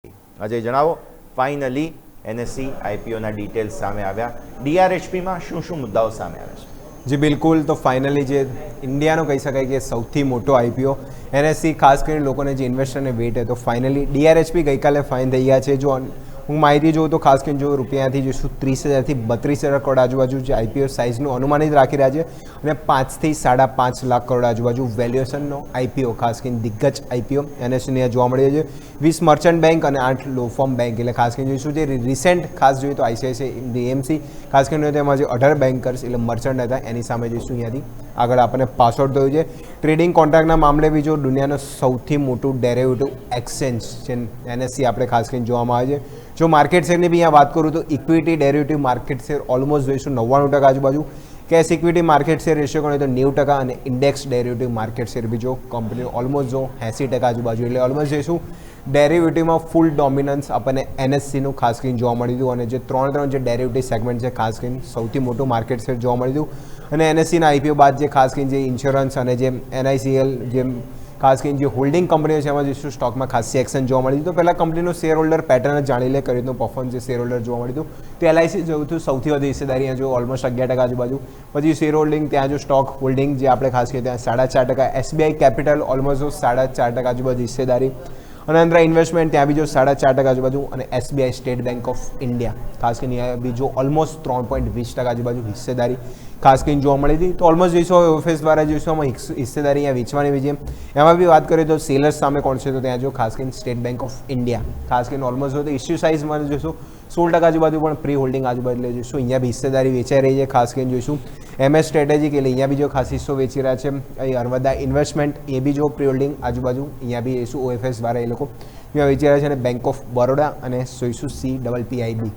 અજય જણાવો, finally NSC આઈપીઓના details સામે આવ્યા. ડીઆરએચપીમાં શું શું મુદ્દાઓ સામે આવે છે? જી બિલકુલ, તો ફાઇનલી જે ઇન્ડિયાનો કહી શકાય કે સૌથી મોટો આઈપીઓ એનએસસી, ખાસ કરીને લોકોને જે ઇન્વેસ્ટરને વેટ હતો, ફાઇનલી ડીઆરએચપી ગઈકાલે ફાઇન થઈ ગયા છે. જો હું માહિતી જોઉં તો ખાસ કરીને જો રૂપિયાથી જોઈશું 30,000 થી 32,000 કરોડ આજુબાજુ જે આઈપીઓ સાઇઝનું અનુમાનિત રાખી રહ્યા છે અને 5 થી 5.5 લાખ કરોડ આજુબાજુ વેલ્યુએશનનો આઈપીઓ, ખાસ કરીને દિગ્ગજ આઈપીઓ એનએસસીને જોવા મળી છે. 20 મર્ચન્ટ બેંક અને 8 લો ફોર્મ બેંક, એટલે ખાસ કરીને જોઈશું જે રિસેન્ટ ખાસ જોઈએ તો આઈસીઆઈસીઆઈ એએમસી, ખાસ કરીને તેમાં જે 18 બેન્કર્સ એટલે મર્ચન્ટ હતા એની સામે જોઈશું અહીંયાથી આગળ આપણને પાસઆઉટ થયું છે. ટ્રેડિંગ કોન્ટ્રાક્ટના મામલે બી જો દુનિયાનું સૌથી મોટું ડેરિવેટિવ એક્સચેન્જ છે એનએસસી આપણે ખાસ કરીને જોવામાં આવે છે. જો માર્કેટ શેરની બી અહીંયા વાત કરું તો equity derivative market share almost જોઈશું 99% આજુબાજુ, cash equity market share ratio ગણીએ તો 90% અને ઇન્ડેક્સ ડેરિવેટિવ માર્કેટ શેર બી જો કંપની ઓલમોસ્ટ જો 80% આજુબાજુ, એટલે ઓલમોસ્ટ જોઈશું ડેરિવેટિવમાં ફૂલ ડોમિનન્સ આપણને એનએસસીનું ખાસ કરીને જોવા મળી હતું. અને જે ત્રણ જે ડેરિવેટિવ સેગમેન્ટ છે ખાસ કરીને સૌથી મોટું માર્કેટ શેર જોવા મળી હતું. અને એનએસસીના આઈપીઓ બાદ જે ખાસ કરીને જે ઇન્સ્યોરન્સ અને જે એનઆઈસીએલ જેમ ખાસ કરીને જે હોલ્ડિંગ કંપનીઓ છે એમાં જોઈશું સ્ટોકમાં ખાસી એક્શન જોવા મળી હતું. તો પહેલાં કંપનીનું શેર હોલ્ડર પેટર્ન જાણી લે, કરી રીતનું પરફોર્મન્સ જે શેર હોલ્ડર જોવા મળ્યું હતું. તો એલઆઈસી જોયું હતું સૌથી વધુ હિસ્સેદારી જો ઓલમોસ્ટ 11% આજુબાજુ. પછી શેર હોલ્ડિંગ ત્યાં જો સ્ટોક હોલ્ડિંગ જે આપણે ખાસ કરીએ ત્યાં 4.5%, એસબીઆઈ કેપિટલ ઓલમોસ્ટ 4.5% આજુબાજુ હિસ્સેદારી, અને અંદરા ઇન્વેસ્ટમેન્ટ ત્યાં બી જો 4.5% આજુબાજુ, અને SBI state Bank of India ખાસ કરીને બી જો ઓલમોસ્ટ 3.20% આજુબાજુ હિસ્સેદારી ખાસ કરીને જોવા મળી હતી. તો ઓલમોસ્ટ જોઈશું ઓફિસ દ્વારા જોઈશું આમાં હિસ્સેદારી અહીંયા વેચવાની બીજી એમાં બી વાત કરીએ તો સેલર્સ સામે કોણ છે તો ત્યાં જો ખાસ કરીને સ્ટેટ બેંક ઓફ ઇન્ડિયા, ખાસ કરીને ઓલમોસ્ટ જો તો ઇસ્યુ સાઇઝમાં જોઈશું 16% આજુબાજુ, પણ પ્રી હોલ્ડિંગ આજુબાજુ એટલે જોઈશું અહીંયા બી હિસ્સેદારી વેચાઈ રહી છે. ખાસ કરીને જોઈશું એમએસ સ્ટ્રેટેજિક, એટલે અહીંયા બી જો ખાસ હિસ્સો વેચી રહ્યા છે. અહીં અરવદા ઇન્વેસ્ટમેન્ટ એ બી જો પ્રી હોલ્ડિંગ આજુબાજુ અહીંયા બી જોઈશું ઓએફએસ દ્વારા એ લોકો અહીંયા વેચી રહ્યા છે. અને બેંક ઓફ બરોડા અને જોઈશું CPPIB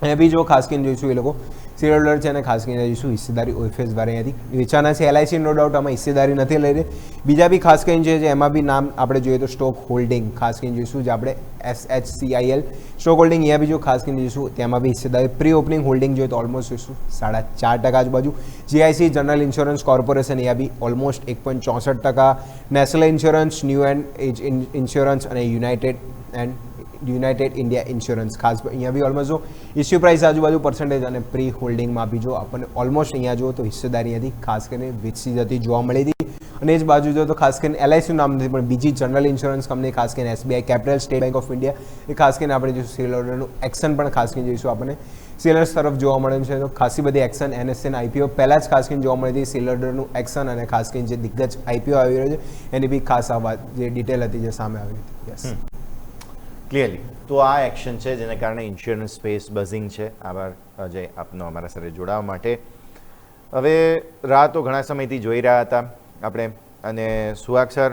એ બી જો ખાસ કરીને જોઈશું એ લોકો શેર હોલ્ડર છે અને ખાસ કરીને જોઈશું હિસ્સેદારી ઓએફએસ દ્વારા અહીંયાથી વેચાના છે. એલઆઈસી નો ડાઉટ આમાં હિસ્સેદારી નથી લઈ રહી. બીજા બી ખાસ કરીને છે એમાં બી નામ આપણે જોઈએ તો સ્ટોક હોલ્ડિંગ, ખાસ કરીને જોઈશું જે આપણે SHCIL સ્ટોક હોલ્ડિંગ અહીંયા બી જો ખાસ કરીને જોઈશું તેમાં બી હિસ્સેદારી પ્રી ઓપનિંગ હોલ્ડિંગ જોઈએ તો ઓલમોસ્ટ જોઈશું 4.5% આજુબાજુ. જીઆઈસી જનરલ ઇન્સ્યોરન્સ કોર્પોરેશન અહીંયા બી almost 1.64%, national insurance, new and age insurance અને યુનાઇટેડ ઇન્ડિયા ઇન્સ્યોરન્સ, ખાસ અહીંયા બી ઓલમોસ્ટ જો ઇસ્યુ પ્રાઇસ આજુબાજુ પર્સન્ટેજ અને પ્રી હોલ્ડિંગમાં બી જો આપણને ઓલમોસ્ટ અહીંયા જો તો હિસ્સેદારી હતી ખાસ કરીને વેચી જતી જોવા મળી હતી. અને એ જ બાજુ જો તો ખાસ કરીને એલઆઈસીનું નામ નથી પણ બીજી જનરલ ઇન્સ્યોરન્સ કંપની, ખાસ કરીને SBI capital, State Bank of India, એ ખાસ કરીને આપણે જોઈશું શેર હોલ્ડરનું એક્શન પણ ખાસ કરીને જોઈશું આપણને સેલર્સ તરફ જોવા મળે છે. તો ખાસી બધી એક્શન એનએસસીના આઈપીઓ પહેલાં જ ખાસ કરીને જોવા મળી હતી. શેર હોલ્ડરનું એક્શન અને ખાસ કરીને જે દિગ્ગજ આઈપીઓ આવી રહ્યો છે એની બી ખાસ આ વાત જે ડિટેલ હતી જે સામે આવી હતી. Yes, clearly. તો આ એક્શન છે જેને કારણે ઇન્સ્યોરન્સ સ્પેસ બઝિંગ છે. આભાર અજય આપનો અમારા સાથે જોડાવા માટે. હવે રાહ તો ઘણા સમયથી જોઈ રહ્યા હતા આપણે, અને સુહાગ સર